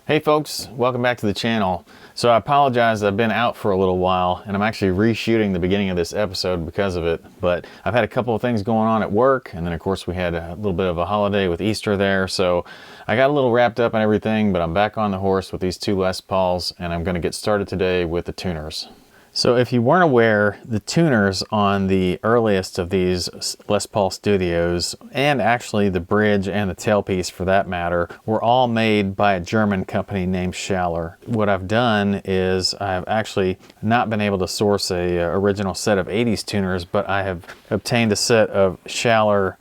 Hey folks, welcome back to the channel. So I apologize, I've been out for a little while and I'm actually reshooting the beginning of this episode because of it. But I've had a couple of things going on at work, and then of course we had a little bit of a holiday with Easter there. So I got a little wrapped up and everything, but I'm back on the horse with these two Les Pauls and I'm going to get started today with the tuners. So if you weren't aware, the tuners on the earliest of these Les Paul Studios, and actually the bridge and the tailpiece for that matter, were all made by a German company named Schaller. What I've done is I've actually not been able to source a original set of 80s tuners, but I have obtained a set of Schaller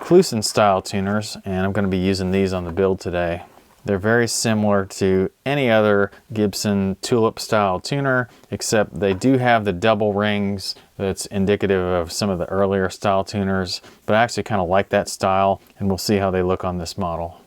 Gibson style tuners, and I'm going to be using these on the build today. They're very similar to any other Gibson tulip style tuner, except they do have the double rings that's indicative of some of the earlier style tuners, but I actually kind of like that style, and we'll see how they look on this model.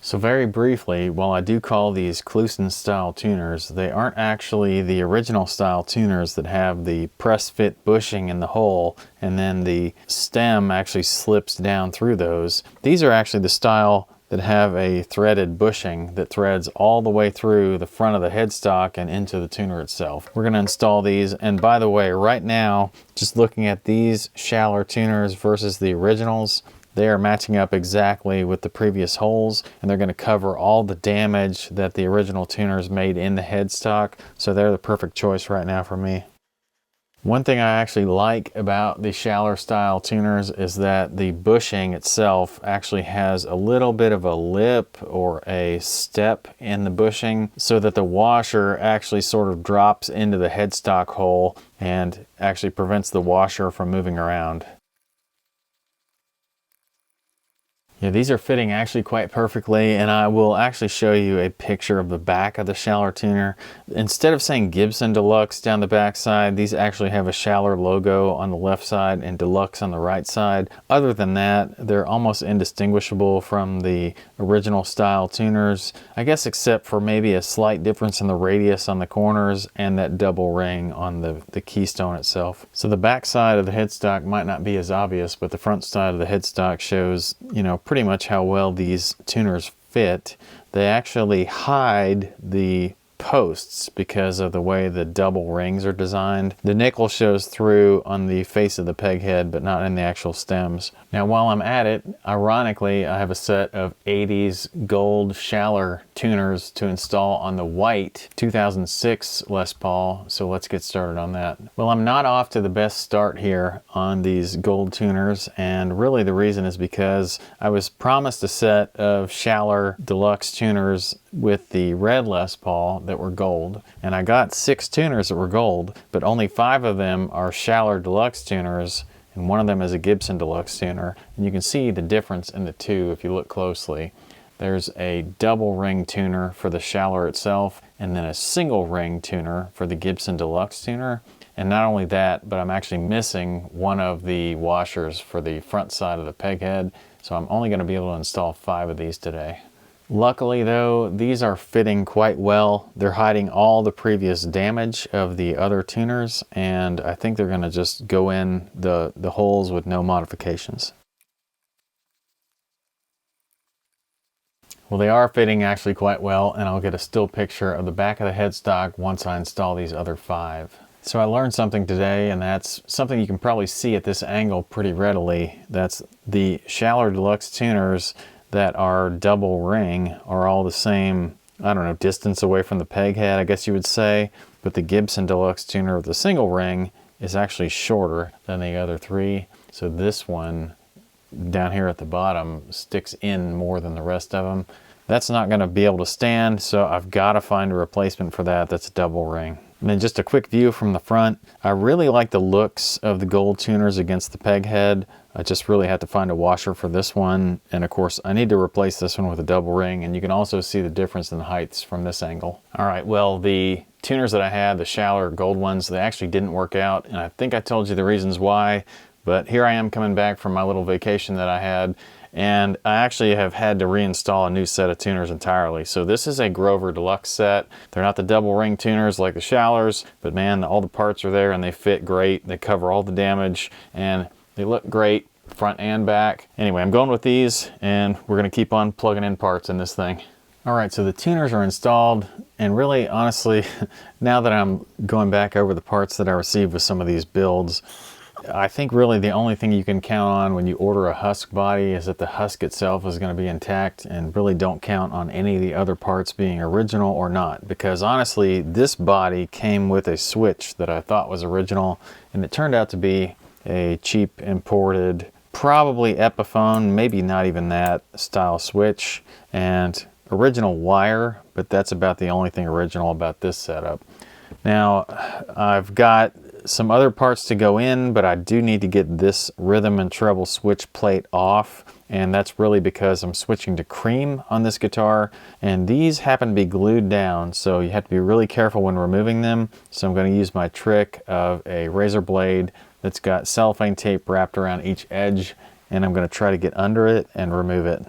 So very briefly, while I do call these Gibson style tuners, they aren't actually the original style tuners that have the press fit bushing in the hole and then the stem actually slips down through those. These are actually the style that have a threaded bushing that threads all the way through the front of the headstock and into the tuner itself. We're going to install these, and by the way, right now, just looking at these Schaller tuners versus the originals, they are matching up exactly with the previous holes, and they're going to cover all the damage that the original tuners made in the headstock, so they're the perfect choice right now for me. One thing I actually like about the Schaller style tuners is that the bushing itself actually has a little bit of a lip or a step in the bushing so that the washer actually sort of drops into the headstock hole and actually prevents the washer from moving around. Yeah, these are fitting actually quite perfectly, and I will actually show you a picture of the back of the Schaller tuner. Instead of saying Gibson Deluxe down the back side, these actually have a Schaller logo on the left side and Deluxe on the right side. Other than that, they're almost indistinguishable from the original style tuners, I guess except for maybe a slight difference in the radius on the corners and that double ring on the keystone itself. So the back side of the headstock might not be as obvious, but the front side of the headstock shows, you know, pretty much how well these tuners fit. They actually hide the posts because of the way the double rings are designed. The nickel shows through on the face of the peg head, but not in the actual stems. Now while I'm at it, ironically, I have a set of 80s gold Schaller tuners to install on the white 2006 Les Paul, so let's get started on that. Well, I'm not off to the best start here on these gold tuners, and really the reason is because I was promised a set of Schaller Deluxe tuners with the red Les Paul that were gold, and I got 6 tuners that were gold, but only 5 of them are Schaller Deluxe tuners, and one of them is a Gibson Deluxe tuner, and you can see the difference in the two if you look closely. There's a double ring tuner for the Schaller itself, and then a single ring tuner for the Gibson Deluxe tuner. And not only that, but I'm actually missing one of the washers for the front side of the peg head, so I'm only going to be able to install 5 of these today. Luckily though, these are fitting quite well. They're hiding all the previous damage of the other tuners, and I think they're going to just go in the holes with no modifications. Well, they are fitting actually quite well, and I'll get a still picture of the back of the headstock once I install these other 5. So I learned something today, and that's something you can probably see at this angle pretty readily. That's the Schaller Deluxe tuners that are double ring are all the same, I don't know, distance away from the peg head, I guess you would say, but the Gibson Deluxe tuner with the single ring is actually shorter than the other 3. So this one down here at the bottom sticks in more than the rest of them. That's not going to be able to stand, so I've got to find a replacement for that that's a double ring. And then just a quick view from the front. I really like the looks of the gold tuners against the peg head. I just really had to find a washer for this one, and of course I need to replace this one with a double ring, and you can also see the difference in the heights from this angle. Alright, well, the tuners that I had, the Schaller gold ones, they actually didn't work out, and I think I told you the reasons why, but here I am coming back from my little vacation that I had, and I actually have had to reinstall a new set of tuners entirely. So this is a Grover Deluxe set. They're not the double ring tuners like the Schallers, but man, all the parts are there and they fit great. They cover all the damage and they look great front and back. Anyway, I'm going with these and we're going to keep on plugging in parts in this thing. All right, so the tuners are installed, and really, honestly, now that I'm going back over the parts that I received with some of these builds, I think really the only thing you can count on when you order a husk body is that the husk itself is going to be intact, and really don't count on any of the other parts being original or not, because honestly, this body came with a switch that I thought was original, and it turned out to be a cheap imported, probably Epiphone, maybe not even that style switch, and original wire, but that's about the only thing original about this setup. Now, I've got some other parts to go in, but I do need to get this rhythm and treble switch plate off, and that's really because I'm switching to cream on this guitar, and these happen to be glued down, so you have to be really careful when removing them. So I'm going to use my trick of a razor blade that's got cellophane tape wrapped around each edge, and I'm going to try to get under it and remove it.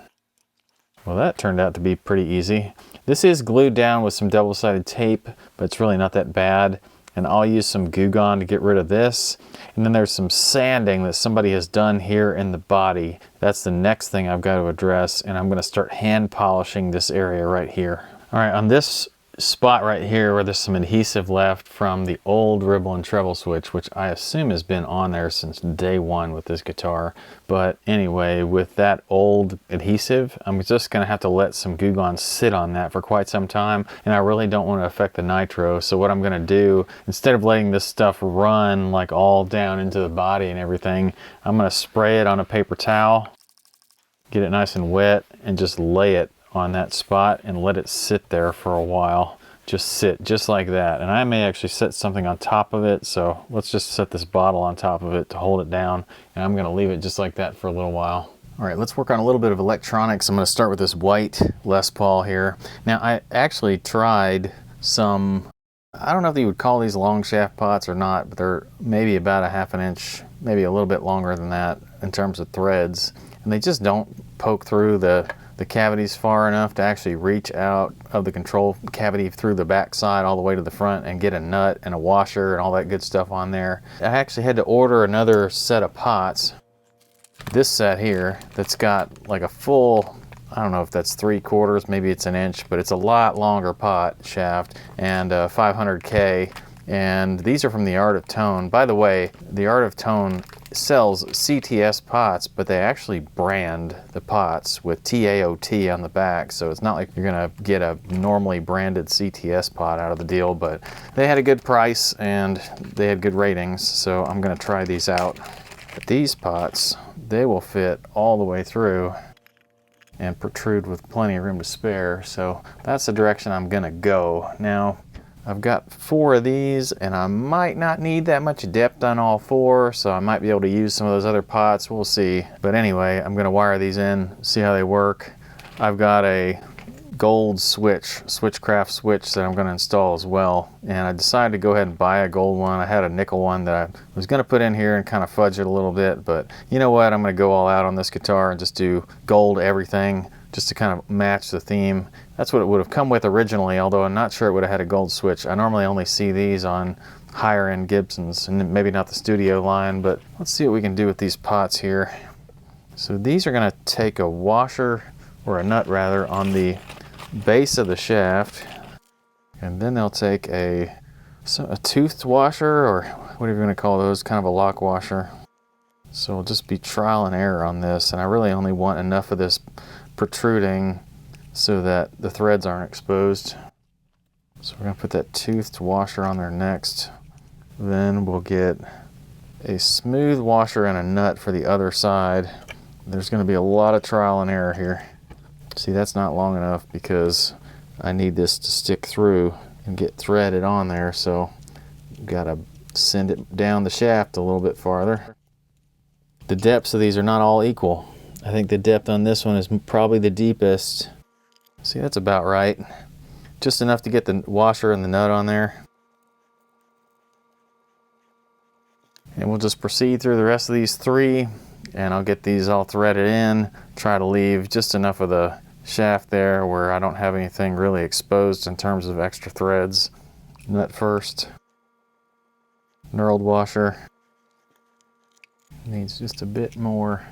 Well, that turned out to be pretty easy. This is glued down with some double-sided tape, but it's really not that bad. And I'll use some Goo Gone to get rid of this. And then there's some sanding that somebody has done here in the body. That's the next thing I've got to address, and I'm going to start hand polishing this area right here. All right, on this spot right here where there's some adhesive left from the old Ribble and treble switch, which I assume has been on there since day one with this guitar. But anyway, with that old adhesive, I'm just going to have to let some Goo Gone sit on that for quite some time, and I really don't want to affect the nitro. So what I'm going to do, instead of letting this stuff run like all down into the body and everything, I'm going to spray it on a paper towel, get it nice and wet, and just lay it on that spot and let it sit there for a while. Just sit just like that. And I may actually set something on top of it, so let's just set this bottle on top of it to hold it down, and I'm going to leave it just like that for a little while. All right, let's work on a little bit of electronics. I'm going to start with this white Les Paul here. Now, I actually tried some, I don't know if you would call these long shaft pots or not, but they're maybe about a ½ inch, maybe a little bit longer than that in terms of threads, and they just don't poke through the cavities far enough to actually reach out of the control cavity through the back side all the way to the front and get a nut and a washer and all that good stuff on there. I actually had to order another set of pots, this set here, that's got like a full, I don't know if that's 3/4, maybe it's 1 inch, but it's a lot longer pot shaft, and 500K. And these are from the Art of Tone. By the way, the Art of Tone sells CTS pots, but they actually brand the pots with TAOT on the back, so it's not like you're gonna get a normally branded CTS pot out of the deal, but they had a good price and they had good ratings, so I'm gonna try these out. But these pots, they will fit all the way through and protrude with plenty of room to spare, so that's the direction I'm gonna go. Now, I've got 4 of these, and I might not need that much depth on all 4, so I might be able to use some of those other pots. We'll see. But anyway, I'm going to wire these in, see how they work. I've got a gold switch, Switchcraft switch that I'm going to install as well. And I decided to go ahead and buy a gold one. I had a nickel one that I was going to put in here and kind of fudge it a little bit. But you know what? I'm going to go all out on this guitar and just do gold everything, just to kind of match the theme. That's what it would have come with originally, although I'm not sure it would have had a gold switch. I normally only see these on higher end Gibsons, and maybe not the studio line, but let's see what we can do with these pots here. So these are going to take a washer, or a nut rather, on the base of the shaft, and then they'll take a toothed washer, or whatever you're going to call those, kind of a lock washer. So it'll just be trial and error on this, and I really only want enough of this protruding so that the threads aren't exposed. So we're going to put that toothed washer on there next. Then we'll get a smooth washer and a nut for the other side. There's going to be a lot of trial and error here. See, that's not long enough because I need this to stick through and get threaded on there, so you've got to send it down the shaft a little bit farther. The depths of these are not all equal. I think the depth on this one is probably the deepest. See, that's about right. Just enough to get the washer and the nut on there. And we'll just proceed through the rest of these 3, and I'll get these all threaded in, try to leave just enough of the shaft there where I don't have anything really exposed in terms of extra threads. Nut first. Knurled washer. Needs just a bit more.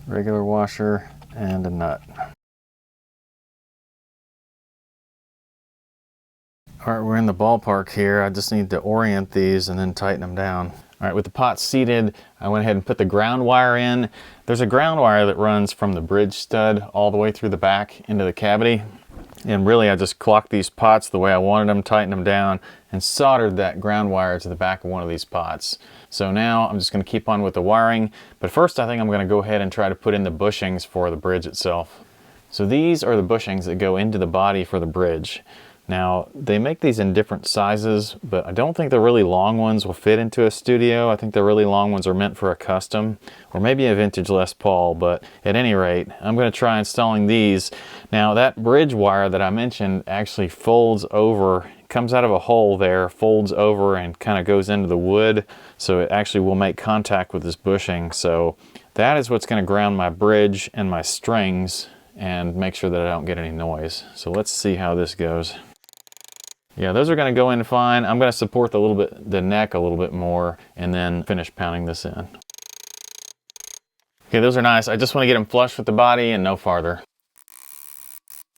Regular washer and a nut. All right, we're in the ballpark here. I just need to orient these and then tighten them down. All right, with the pot seated, I went ahead and put the ground wire in. There's a ground wire that runs from the bridge stud all the way through the back into the cavity. And really, I just clocked these pots the way I wanted them, tightened them down, and soldered that ground wire to the back of one of these pots. So now I'm just going to keep on with the wiring. But first, I think I'm going to go ahead and try to put in the bushings for the bridge itself. So these are the bushings that go into the body for the bridge. Now, they make these in different sizes, but I don't think the really long ones will fit into a studio. I think the really long ones are meant for a custom, or maybe a vintage Les Paul, but at any rate, I'm going to try installing these. Now, that bridge wire that I mentioned actually folds over, comes out of a hole there, folds over and kind of goes into the wood, so it actually will make contact with this bushing. So that is what's going to ground my bridge and my strings and make sure that I don't get any noise. So let's see how this goes. Yeah, those are going to go in fine. I'm going to support the neck a little bit more and then finish pounding this in. Okay, those are nice. I just want to get them flush with the body and no farther.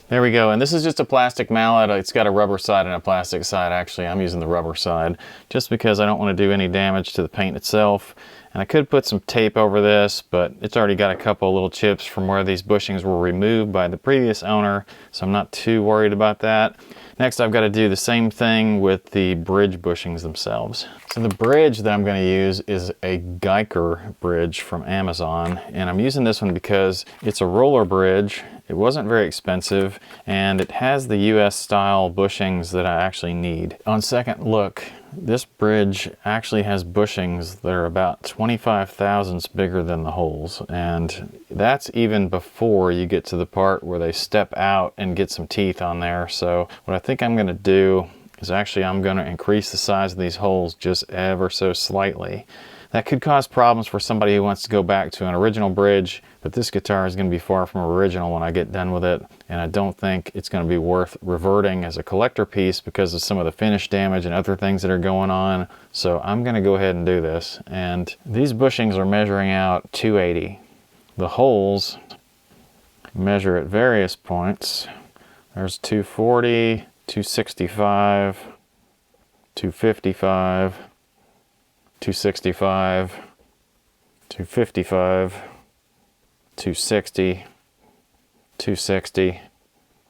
There we go, and this is just a plastic mallet. It's got a rubber side and a plastic side. Actually, I'm using the rubber side just because I don't want to do any damage to the paint itself. And I could put some tape over this, but it's already got a couple of little chips from where these bushings were removed by the previous owner, so I'm not too worried about that. Next, I've got to do the same thing with the bridge bushings themselves. So the bridge that I'm going to use is a Geiger bridge from Amazon, and I'm using this one because it's a roller bridge. It wasn't very expensive, and it has the US style bushings that I actually need. On second look, this bridge actually has bushings that are about 25 thousandths bigger than the holes, and that's even before you get to the part where they step out and get some teeth on there. So what I think I'm going to do is actually I'm going to increase the size of these holes just ever so slightly. That could cause problems for somebody who wants to go back to an original bridge, but this guitar is going to be far from original when I get done with it, and I don't think it's going to be worth reverting as a collector piece because of some of the finish damage and other things that are going on. So I'm going to go ahead and do this, and these bushings are measuring out 280. The holes measure at various points. There's 240, 265, 255, 265, 255, 260, 260,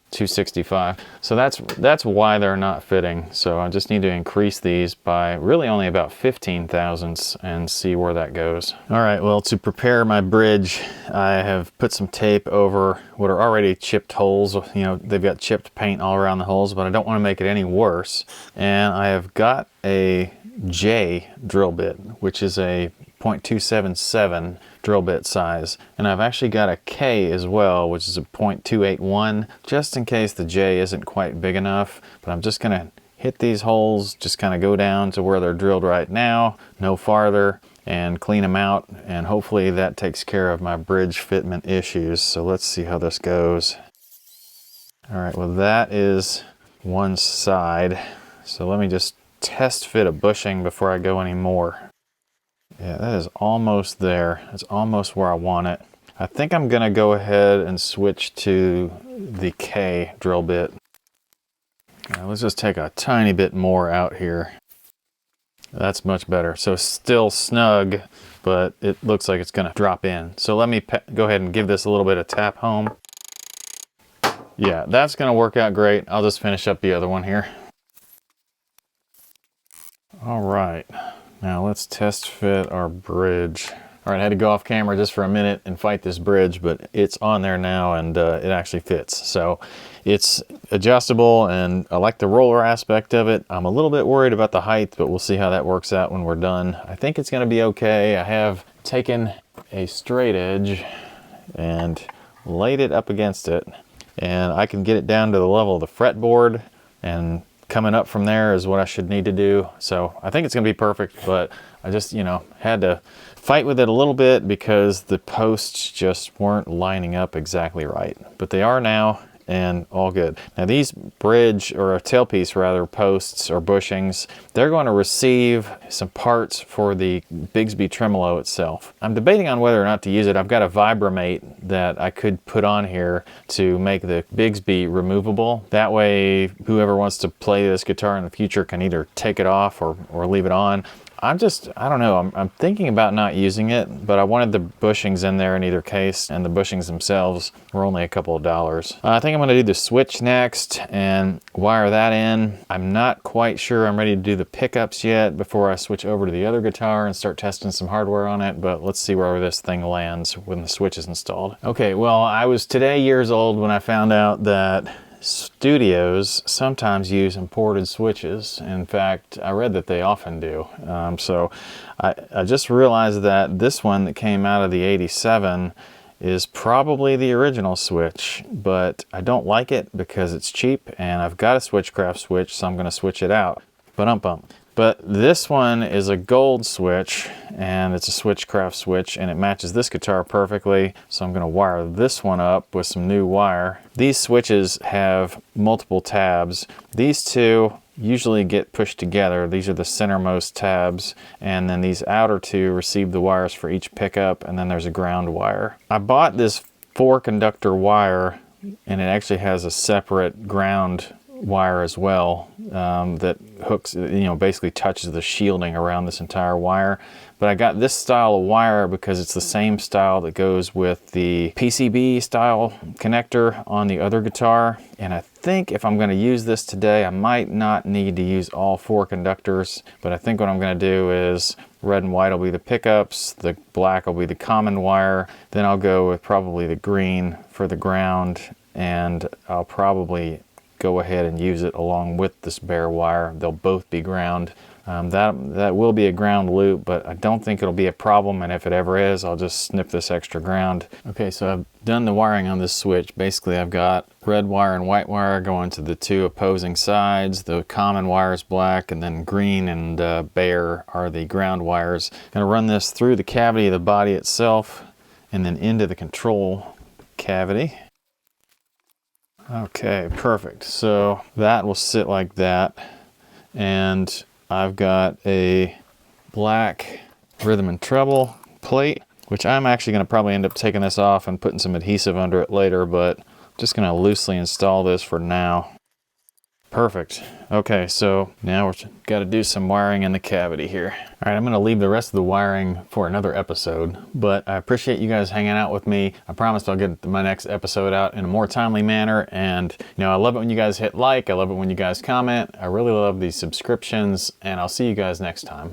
265. So that's why they're not fitting. So I just need to increase these by really only about 15 thousandths and see where that goes. All right, well, to prepare my bridge, I have put some tape over what are already chipped holes. You know, they've got chipped paint all around the holes, but I don't want to make it any worse. And I have got a J drill bit, which is a 0.277 drill bit size, and I've actually got a K as well, which is a 0.281, just in case the J isn't quite big enough. But I'm just gonna hit these holes, just kind of go down to where they're drilled right now, no farther, and clean them out, and hopefully that takes care of my bridge fitment issues. So let's see how this goes. All right, well, that is one side, so let me just test fit a bushing before I go any more. Yeah, that is almost there. It's almost where I want it. I think I'm gonna go ahead and switch to the K drill bit. Now, let's just take a tiny bit more out here. That's much better. So still snug, but it looks like it's gonna drop in. So let me go ahead and give this a little bit of tap home. Yeah, that's gonna work out great. I'll just finish up the other one here. All right, now let's test fit our bridge. All right, I had to go off camera just for a minute and fight this bridge, but it's on there now, and it actually fits. So it's adjustable, and I like the roller aspect of it. I'm a little bit worried about the height, but we'll see how that works out when we're done. I think it's gonna be okay. I have taken a straight edge and laid it up against it, and I can get it down to the level of the fretboard, and coming up from there is what I should need to do. So I think it's gonna be perfect, but I just, you know, had to fight with it a little bit because the posts just weren't lining up exactly right. But they are now, and all good. Now these bridge, or a tailpiece rather, posts or bushings, they're going to receive some parts for the Bigsby tremolo itself. I'm debating on whether or not to use it. I've got a Vibramate that I could put on here to make the Bigsby removable. That way whoever wants to play this guitar in the future can either take it off or leave it on. I don't know, I'm thinking about not using it, but I wanted the bushings in there in either case, and the bushings themselves were only a couple of dollars. I think I'm gonna do the switch next and wire that in. I'm not quite sure I'm ready to do the pickups yet before I switch over to the other guitar and start testing some hardware on it, but let's see where this thing lands when the switch is installed. Okay, well, I was today years old when I found out that studios sometimes use imported switches. In fact, I read that they often do. So I just realized that this one that came out of the 87 is probably the original switch, but I don't like it because it's cheap and I've got a Switchcraft switch, so I'm going to switch it out. But this one is a gold switch, and it's a Switchcraft switch, and it matches this guitar perfectly, so I'm going to wire this one up with some new wire. These switches have multiple tabs. These two usually get pushed together. These are the centermost tabs, and then these outer two receive the wires for each pickup, and then there's a ground wire. I bought this 4-conductor wire, and it actually has a separate ground wire as well, that hooks, basically touches the shielding around this entire wire. But I got this style of wire because it's the same style that goes with the PCB style connector on the other guitar. And I think if I'm going to use this today, I might not need to use all 4 conductors, but I think what I'm going to do is red and white will be the pickups, the black will be the common wire, then I'll go with probably the green for the ground, and I'll probably go ahead and use it along with this bare wire. They'll both be ground. That will be a ground loop, but I don't think it'll be a problem, and if it ever is, I'll just snip this extra ground. Okay, so I've done the wiring on this switch. Basically, I've got red wire and white wire going to the 2 opposing sides. The common wire is black, and then green and bare are the ground wires. I'm gonna run this through the cavity of the body itself and then into the control cavity. Okay, perfect. So that will sit like that, and I've got a black rhythm and treble plate, which I'm actually going to probably end up taking this off and putting some adhesive under it later, but I'm just going to loosely install this for now. Perfect. Okay, so now we've got to do some wiring in the cavity here. All right, I'm going to leave the rest of the wiring for another episode, but I appreciate you guys hanging out with me. I promised I'll get my next episode out in a more timely manner, and I love it when you guys hit like, I love it when you guys comment, I really love these subscriptions, and I'll see you guys next time.